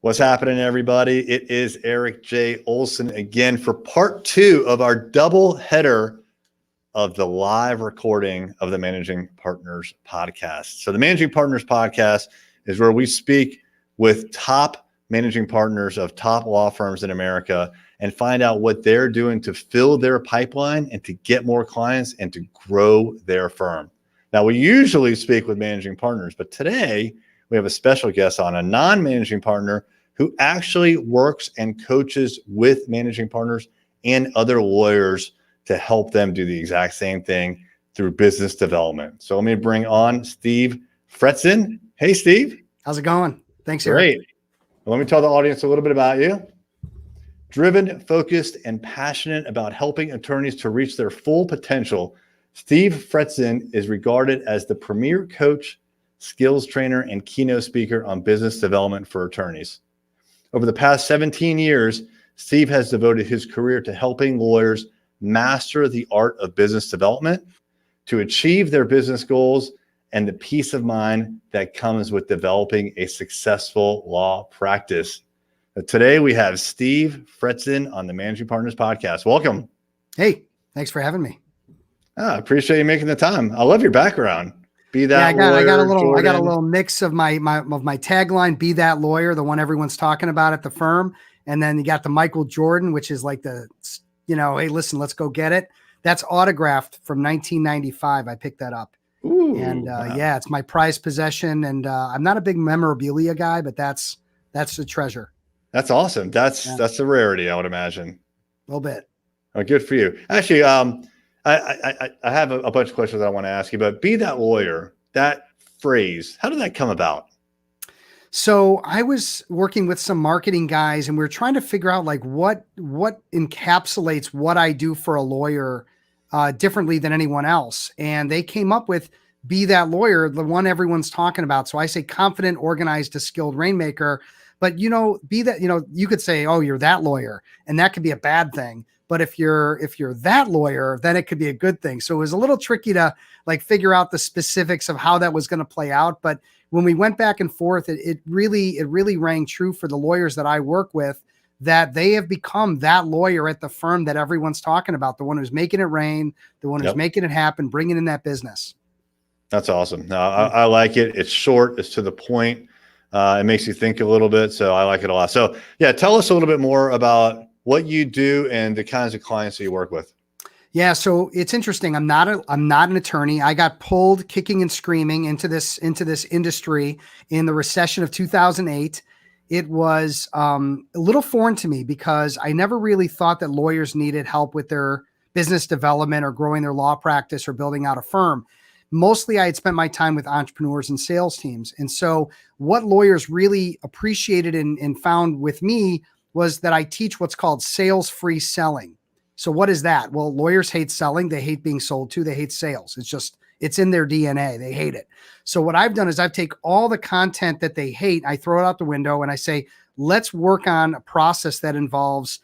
What's happening, everybody? It is Eric J. Olson again for part 2 of our double header of the live recording of the Managing Partners podcast. So the Managing Partners podcast is where we speak with top managing partners of top law firms in America and find out what they're doing to fill their pipeline and to get more clients and to grow their firm. Now, we usually speak with managing partners, but today we have a special guest on, a non-managing partner who actually works and coaches with managing partners and other lawyers to help them do the exact same thing through business development. So let me bring on Steve Fretzin. Hey, Steve. How's it going? Thanks, Eric. Great. Well, let me tell the audience a little bit about you. Driven, focused, and passionate about helping attorneys to reach their full potential, Steve Fretzin is regarded as the premier coach, skills trainer, and keynote speaker on business development for attorneys. Over the past 17 years, Steve has devoted his career to helping lawyers master the art of business development, to achieve their business goals, and the peace of mind that comes with developing a successful law practice. Today, we have Steve Fretzin on the Managing Partners podcast. Welcome. Hey, thanks for having me. I appreciate you making the time. I love your background. Be that lawyer. I got a little mix of my tagline, be that lawyer, the one everyone's talking about at the firm. And then you got the Michael Jordan, which is like the, hey, listen, let's go get it. That's autographed from 1995. I picked that up. Ooh, and wow. Yeah, it's my prized possession. And I'm not a big memorabilia guy, but that's the treasure. That's awesome. That's a rarity, I would imagine. A little bit. Oh, good for you. Actually, I have a bunch of questions I want to ask you, but be that lawyer, that phrase, how did that come about? So I was working with some marketing guys and we were trying to figure out like what encapsulates what I do for a lawyer differently than anyone else. And they came up with be that lawyer, the one everyone's talking about. So I say confident, organized, a skilled rainmaker, but be that, you could say, oh, you're that lawyer, and that could be a bad thing. But if you're that lawyer, then it could be a good thing. So it was a little tricky to like figure out the specifics of how that was going to play out. But when we went back and forth, it really rang true for the lawyers that I work with, that they have become that lawyer at the firm that everyone's talking about, the one who's making it rain, the one who's making it happen, bringing in that business. That's awesome. No, I like it. It's short. It's to the point. It makes you think a little bit. So I like it a lot. So yeah, tell us a little bit more about what you do and the kinds of clients that you work with. Yeah. So it's interesting. I'm not an attorney. I got pulled kicking and screaming into this industry in the recession of 2008. It was a little foreign to me because I never really thought that lawyers needed help with their business development or growing their law practice or building out a firm. Mostly I had spent my time with entrepreneurs and sales teams. And so what lawyers really appreciated and found with me was that I teach what's called sales-free selling. So what is that? Well, lawyers hate selling. They hate being sold to. They hate sales. It's in their DNA. They hate it. So what I've done is I've taken all the content that they hate, I throw it out the window and I say, let's work on a process that involves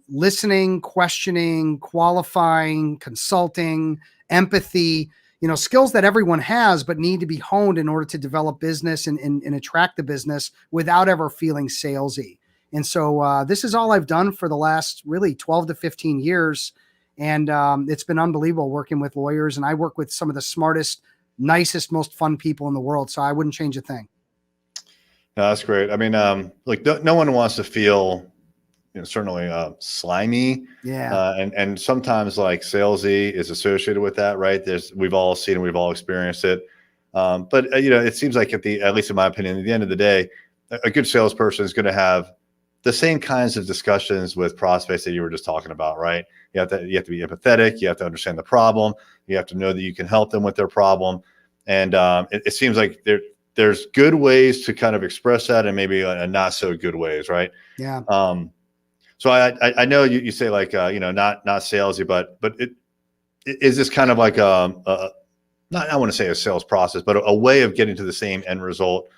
listening, questioning, qualifying, consulting, empathy, skills that everyone has, but need to be honed in order to develop business and attract the business without ever feeling salesy. And so this is all I've done for the last really 12 to 15 years. And it's been unbelievable working with lawyers. And I work with some of the smartest, nicest, most fun people in the world. So I wouldn't change a thing. No, that's great. I mean, no one wants to feel certainly slimy. Yeah. And sometimes like salesy is associated with that, right? We've all seen it, we've all experienced it. But it seems like at least in my opinion, at the end of the day, a good salesperson is going to have the same kinds of discussions with prospects that you were just talking about, right? You have to be empathetic. You have to understand the problem. You have to know that you can help them with their problem. And it seems like there's good ways to kind of express that and maybe not so good ways, right? Yeah. So I know you say like, not salesy, but is this kind of like not, I want to say a sales process, but a way of getting to the same end result,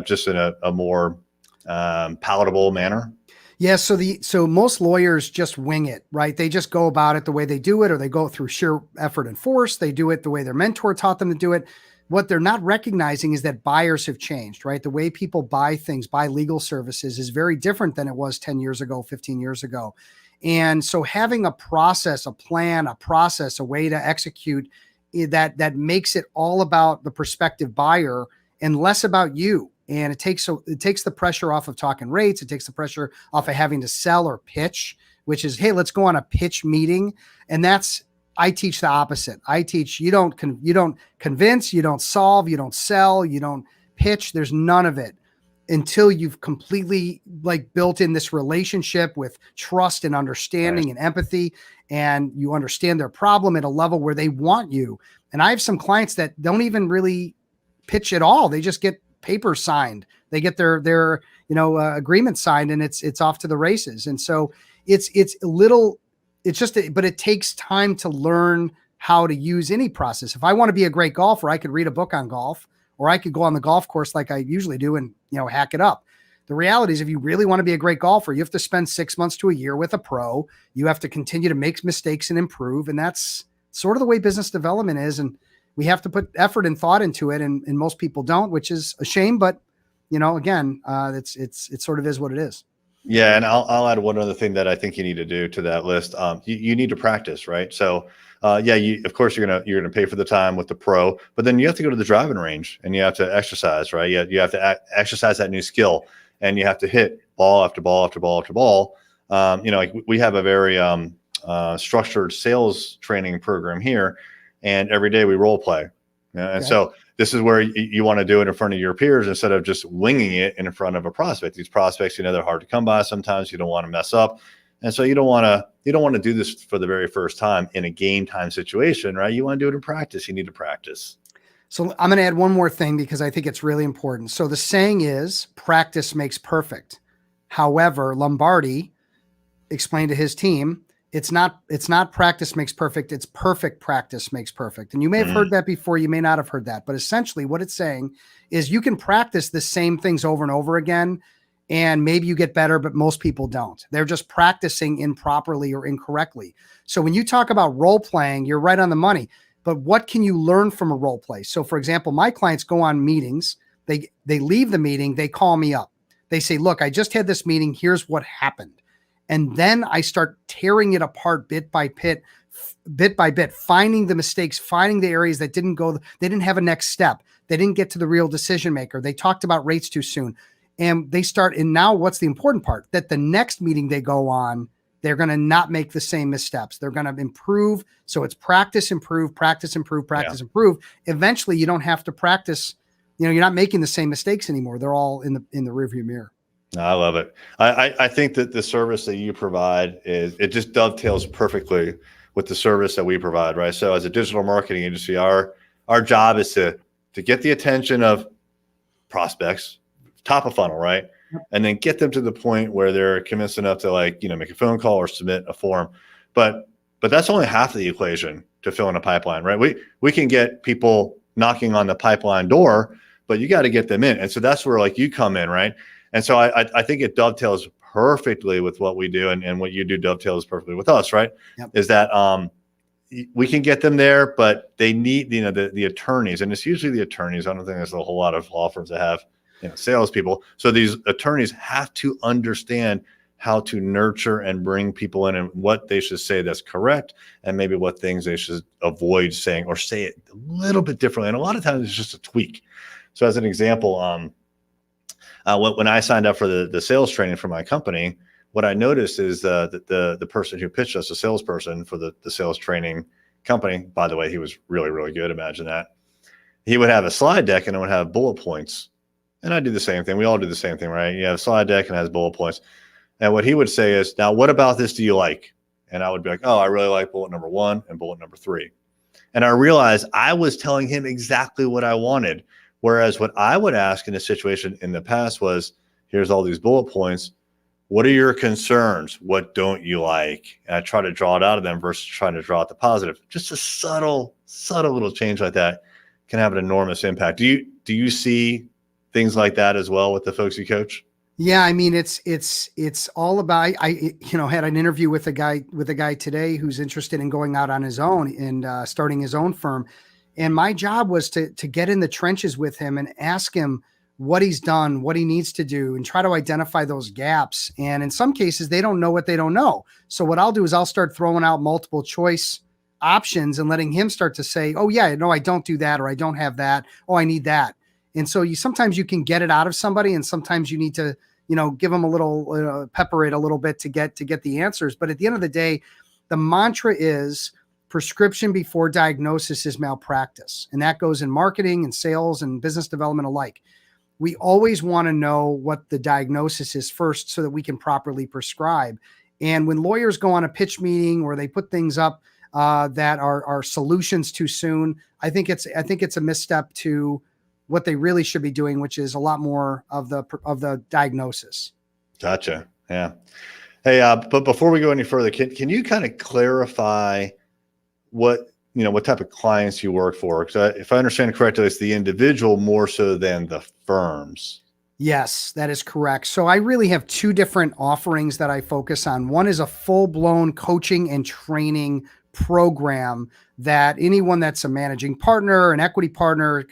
just in a more palatable manner? Yeah. So most lawyers just wing it, right? They just go about it the way they do it, or they go through sheer effort and force. They do it the way their mentor taught them to do it. what they're not recognizing is that buyers have changed, right? The way people buy things, buy legal services is very different than it was 10 years ago, 15 years ago. And so having a process, a plan, a process, a way to execute that makes it all about the prospective buyer and less about you. And it takes the pressure off of talking rates. It takes the pressure off of having to sell or pitch, which is, hey, let's go on a pitch meeting. And I teach the opposite. I teach you don't convince, you don't solve, you don't sell, you don't pitch. There's none of it until you've completely built in this relationship with trust and understanding and empathy, and you understand their problem at a level where they want you. And I have some clients that don't even really pitch at all. They just get papers signed. They get their agreement signed, and it's off to the races. And so but it takes time to learn how to use any process. If I want to be a great golfer, I could read a book on golf, or I could go on the golf course like I usually do and, hack it up. The reality is, if you really want to be a great golfer, you have to spend 6 months to a year with a pro. You have to continue to make mistakes and improve. And that's sort of the way business development is. And we have to put effort and thought into it. And most people don't, which is a shame, but again, it sort of is what it is. Yeah. And I'll add one other thing that I think you need to do to that list. You need to practice, right? So, of course you're going to pay for the time with the pro, but then you have to go to the driving range and you have to exercise, right? You have to exercise that new skill, and you have to hit ball after ball after ball after ball. We have a very structured sales training program here, and every day we role play. And so this is where you want to do it in front of your peers instead of just winging it in front of a prospect. These prospects, they're hard to come by sometimes. You don't want to mess up. And so you don't want to do this for the very first time in a game time situation, right? You want to do it in practice. You need to practice. So I'm going to add one more thing because I think it's really important. So the saying is, practice makes perfect. However, Lombardi explained to his team, it's not practice makes perfect. It's perfect practice makes perfect. And you may have heard that before. You may not have heard that. But essentially what it's saying is you can practice the same things over and over again, and maybe you get better, but most people don't. They're just practicing improperly or incorrectly. So when you talk about role playing, you're right on the money. But what can you learn from a role play? So for example, my clients go on meetings. They leave the meeting. They call me up. They say, look, I just had this meeting. Here's what happened. And then I start tearing it apart bit by bit, finding the mistakes, finding the areas that didn't go. They didn't have a next step. They didn't get to the real decision maker. They talked about rates too soon. And now what's the important part? That the next meeting they go on, they're going to not make the same missteps. They're going to improve. So it's practice, improve, practice, improve, practice, improve. Eventually you don't have to practice. You're not making the same mistakes anymore. They're all in the rearview mirror. I love it. I think that the service that you provide it just dovetails perfectly with the service that we provide, right? So as a digital marketing agency, our job is to get the attention of prospects, top of funnel, right? And then get them to the point where they're convinced enough to make a phone call or submit a form. But that's only half of the equation to fill in a pipeline, right? We can get people knocking on the pipeline door, but you got to get them in. And so that's where you come in, right? And so I think it dovetails perfectly with what we do, and what you do dovetails perfectly with us, right? Yep. Is that we can get them there, but they need the attorneys, and it's usually the attorneys. I don't think there's a whole lot of law firms that have salespeople. So these attorneys have to understand how to nurture and bring people in, and what they should say that's correct, and maybe what things they should avoid saying, or say it a little bit differently. And a lot of times it's just a tweak. So as an example, when I signed up for the sales training for my company, what I noticed is that the person who pitched us, the salesperson for the sales training company, by the way, he was really, really good. Imagine that. He would have a slide deck and it would have bullet points. And I do the same thing. We all do the same thing, right? You have a slide deck and it has bullet points. And what he would say is, now, what about this do you like? And I would be like, oh, I really like bullet number 1 and bullet number 3. And I realized I was telling him exactly what I wanted. Whereas what I would ask in a situation in the past was, here's all these bullet points. What are your concerns? What don't you like? And I try to draw it out of them versus trying to draw out the positive. Just a subtle little change like that can have an enormous impact. Do you see things like that as well with the folks you coach? Yeah, I mean, it's all about. I had an interview with a guy today who's interested in going out on his own and starting his own firm. And my job was to get in the trenches with him and ask him what he's done, what he needs to do, and try to identify those gaps. And in some cases, they don't know what they don't know. So what I'll do is I'll start throwing out multiple choice options and letting him start to say, oh yeah, no, I don't do that, or I don't have that. Oh, I need that. And so sometimes you can get it out of somebody, and sometimes you need to, give them a little, pepper it a little bit to get the answers. But at the end of the day, the mantra is prescription before diagnosis is malpractice. And that goes in marketing and sales and business development alike. We always want to know what the diagnosis is first so that we can properly prescribe. And when lawyers go on a pitch meeting or they put things up that are solutions too soon, I think it's a misstep to what they really should be doing, which is a lot more of the diagnosis. Gotcha. Yeah. Hey, but before we go any further, can you kind of clarify what type of clients you work for? Because if I understand correctly, it's the individual more so than the firms. Yes, that is correct. So I really have two different offerings that I focus on. One is a full-blown coaching and training program that anyone that's a managing partner, an equity partner,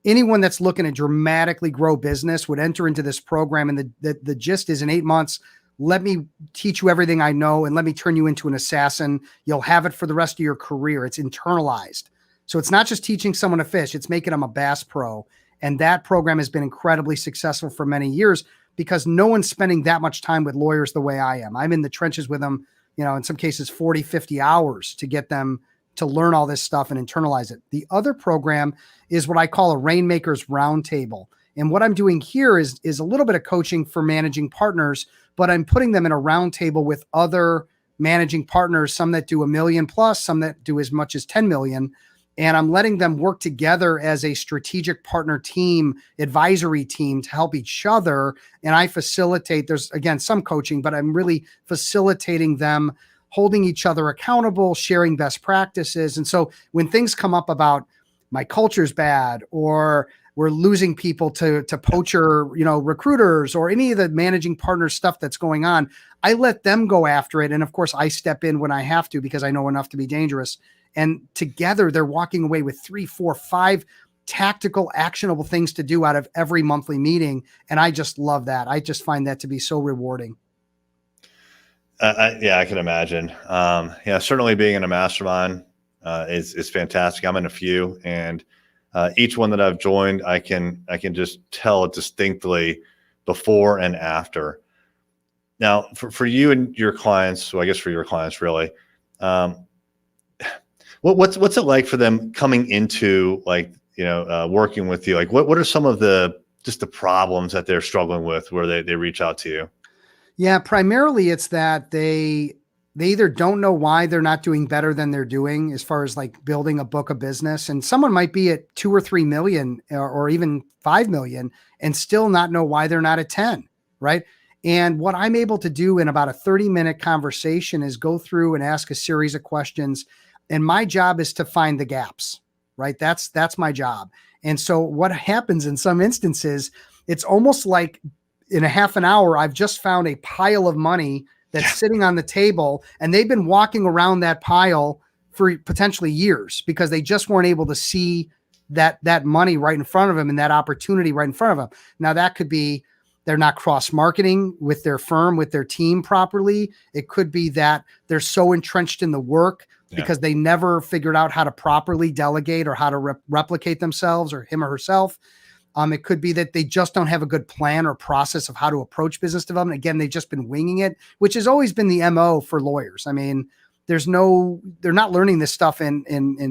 anyone that's looking to dramatically grow business would enter into this program. And the gist is, in 8 months, let me teach you everything I know and let me turn you into an assassin. You'll have it for the rest of your career. It's internalized. So it's not just teaching someone to fish, it's making them a bass pro. And that program has been incredibly successful for many years because no one's spending that much time with lawyers the way I am. I'm in the trenches with them, in some cases 40, 50 hours to get them to learn all this stuff and internalize it. The other program is what I call a Rainmakers Roundtable. And what I'm doing here is a little bit of coaching for managing partners, but I'm putting them in a roundtable with other managing partners, some that do $1 million plus, some that do as much as 10 million. And I'm letting them work together as a strategic partner team, advisory team to help each other. And I facilitate, there's again, some coaching, but I'm really facilitating them, holding each other accountable, sharing best practices. And so when things come up about my culture's bad, or we're losing people to poacher, recruiters, or any of the managing partner stuff that's going on, I let them go after it. And of course I step in when I have to, because I know enough to be dangerous. And together they're walking away with 3, 4, 5 tactical, actionable things to do out of every monthly meeting. And I just love that. I just find that to be so rewarding. I can imagine. Certainly being in a mastermind is fantastic. I'm in a few, and each one that I've joined, I can just tell distinctly before and after. Now, for you and your clients, so I guess for your clients, really, what's it like for them coming into working with you? Like, what are some of the problems that they're struggling with where they reach out to you? Yeah, primarily it's that they either don't know why they're not doing better than they're doing as far as like building a book of business. And someone might be at 2 or 3 million or even 5 million and still not know why they're not at 10, right? And what I'm able to do in about a 30-minute conversation is go through and ask a series of questions. And my job is to find the gaps, right? That's my job. And so what happens in some instances, it's almost like in a half an hour, I've just found a pile of money that's sitting on the table, and they've been walking around that pile for potentially years because they just weren't able to see that money right in front of them and that opportunity right in front of them. Now that could be they're not cross-marketing with their firm, with their team properly. It could be that they're so entrenched in the work because they never figured out how to properly delegate or how to replicate themselves or him or herself. It could be that they just don't have a good plan or process of how to approach business development. Again, they've just been winging it, which has always been the MO for lawyers. I mean, they're not learning this stuff in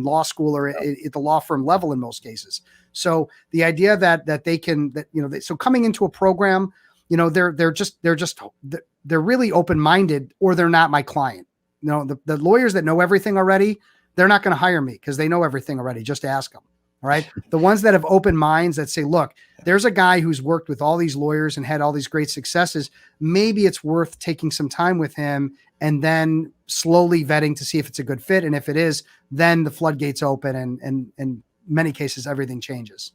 law school or at the law firm level in most cases. So the idea that they can, so coming into a program, they're really open-minded, or they're not my client. The lawyers that know everything already, they're not going to hire me because they know everything already. Just ask them. All right. The ones that have open minds that say, look, there's a guy who's worked with all these lawyers and had all these great successes. Maybe it's worth taking some time with him and then slowly vetting to see if it's a good fit. And if it is, then the floodgates open and in many cases, everything changes.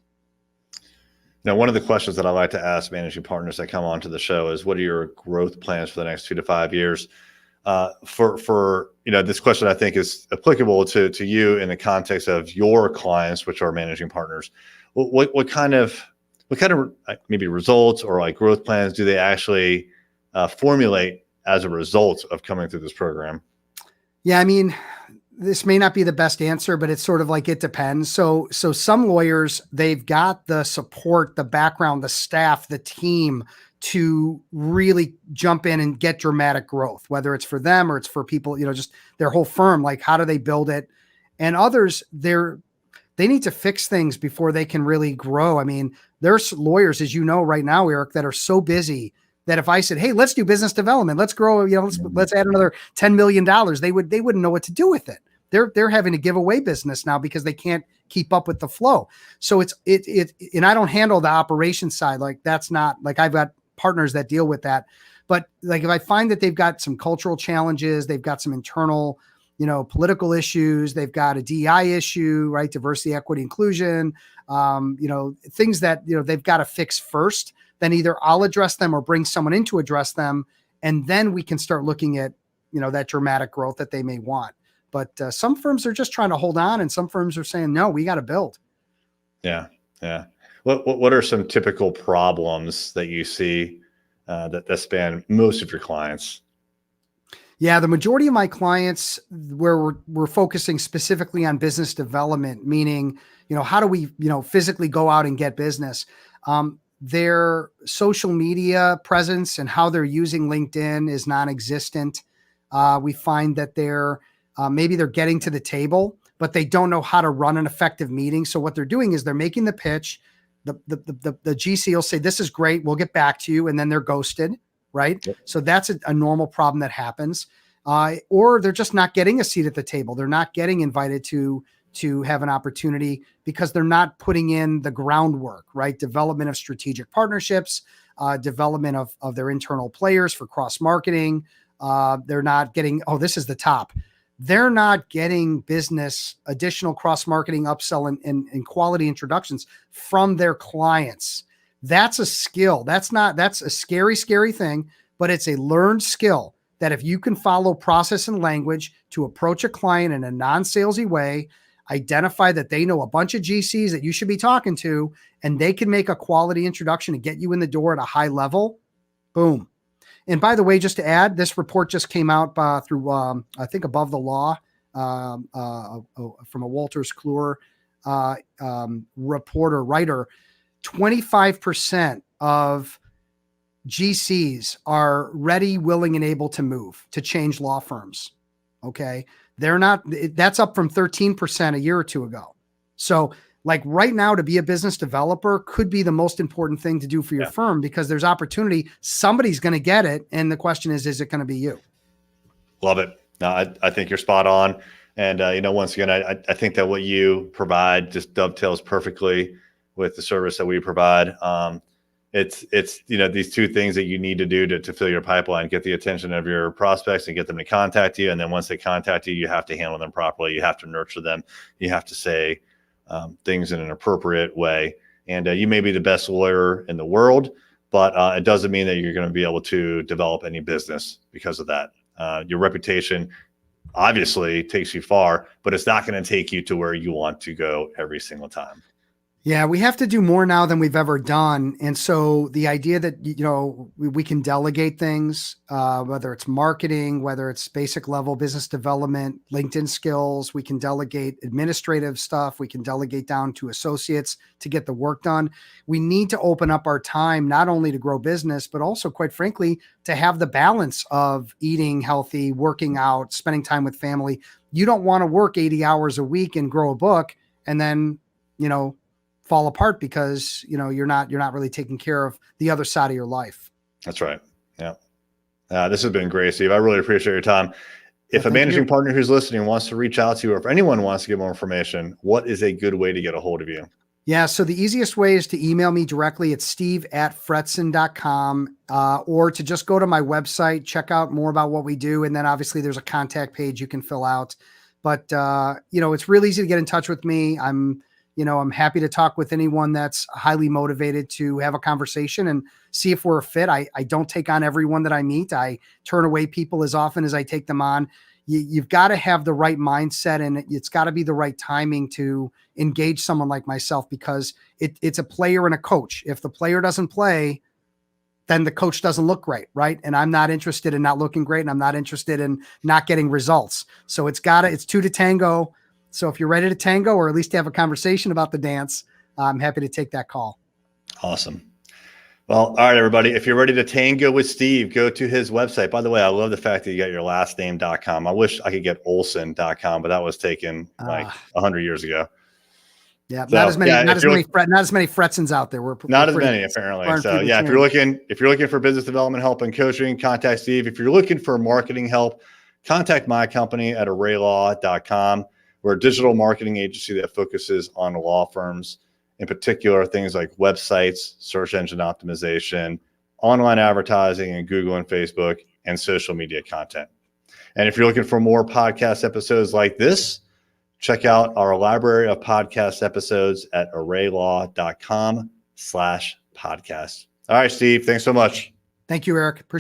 Now, one of the questions that I like to ask managing partners that come onto the show is, what are your growth plans for the next 2 to 5 years? For this question, I think is applicable to you in the context of your clients, which are managing partners. What kind of maybe results or like growth plans do they actually formulate as a result of coming through this program? Yeah, I mean, this may not be the best answer, but it's sort of like it depends. So some lawyers, they've got the support, the background, the staff, the team to really jump in and get dramatic growth, whether it's for them or it's for people, just their whole firm. Like, how do they build it? And others, they need to fix things before they can really grow. I mean, there's lawyers, as you know, right now, Eric, that are so busy that if I said, "Hey, let's do business development, let's grow, let's add another $10 million," they wouldn't know what to do with it. They're having to give away business now because they can't keep up with the flow. So and I don't handle the operations side. Like, that's not like, I've got partners that deal with that. But like, if I find that they've got some cultural challenges, they've got some internal, political issues, they've got a DEI issue, right? Diversity, equity, inclusion, things that, they've got to fix first, then either I'll address them or bring someone in to address them. And then we can start looking at, that dramatic growth that they may want. But some firms are just trying to hold on, and some firms are saying, no, we got to build. Yeah. Yeah. What are some typical problems that you see that span most of your clients? Yeah, the majority of my clients, where we're focusing specifically on business development, meaning, how do we, physically go out and get business? Their social media presence and how they're using LinkedIn is non-existent. We find that maybe they're getting to the table, but they don't know how to run an effective meeting. So what they're doing is they're making the pitch. The GC will say, "This is great, we'll get back to you," and then they're ghosted, right? Yep. So that's a normal problem that happens. Or they're just not getting a seat at the table. They're not getting invited to have an opportunity because they're not putting in the groundwork, right? Development of strategic partnerships, development of their internal players for cross-marketing. They're not getting, this is the top. They're not getting business, additional cross-marketing, upsell, and quality introductions from their clients. That's a skill. That's a scary, scary thing, but it's a learned skill that if you can follow process and language to approach a client in a non-salesy way, identify that they know a bunch of GCs that you should be talking to, and they can make a quality introduction and get you in the door at a high level, boom. And by the way, just to add, this report just came out through, I think, Above the Law from a Wolters Kluwer reporter, writer. 25% of GCs are ready, willing, and able to move, to change law firms. Okay. That's up from 13% a year or two ago. So like right now, to be a business developer could be the most important thing to do for your firm, because there's opportunity. Somebody's going to get it. And the question is it going to be you? Love it. No, I think you're spot on. And, once again, I think that what you provide just dovetails perfectly with the service that we provide. It's these two things that you need to do to fill your pipeline, get the attention of your prospects and get them to contact you. And then once they contact you, you have to handle them properly. You have to nurture them. You have to say things in an appropriate way. And you may be the best lawyer in the world, but it doesn't mean that you're going to be able to develop any business because of that. Your reputation obviously takes you far, but it's not going to take you to where you want to go every single time. Yeah, we have to do more now than we've ever done. And so the idea that, we can delegate things, whether it's marketing, whether it's basic level business development, LinkedIn skills, we can delegate administrative stuff. We can delegate down to associates to get the work done. We need to open up our time, not only to grow business, but also, quite frankly, to have the balance of eating healthy, working out, spending time with family. You don't want to work 80 hours a week and grow a book and then, fall apart because you're not really taking care of the other side of your life. That's right. Yeah. This has been great, Steve. I really appreciate your time. If a managing partner who's listening wants to reach out to you, or if anyone wants to get more information, what is a good way to get a hold of you? Yeah. So the easiest way is to email me directly. It's steve@fretzin.com, or to just go to my website, check out more about what we do. And then obviously there's a contact page you can fill out, but it's real easy to get in touch with me. I'm I'm happy to talk with anyone that's highly motivated to have a conversation and see if we're a fit. I don't take on everyone that I meet. I turn away people as often as I take them on. You've got to have the right mindset, and it's got to be the right timing to engage someone like myself, because it's a player and a coach. If the player doesn't play, then the coach doesn't look great, right? And I'm not interested in not looking great, and I'm not interested in not getting results. So it's two to tango. So if you're ready to tango, or at least have a conversation about the dance, I'm happy to take that call. Awesome. Well, all right, everybody. If you're ready to tango with Steve, go to his website. By the way, I love the fact that you got your last name.com. I wish I could get Olson.com, but that was taken like 100 years ago. Yeah, So, not as many Fretzins out there. Not as many, apparently. So yeah, if you're looking for business development help and coaching, contact Steve. If you're looking for marketing help, contact my company at arraylaw.com. We're a digital marketing agency that focuses on law firms, in particular things like websites, search engine optimization, online advertising, and Google and Facebook, and social media content. And if you're looking for more podcast episodes like this, check out our library of podcast episodes at arraylaw.com/podcast. All right, Steve, thanks so much. Thank you, Eric. Appreciate it.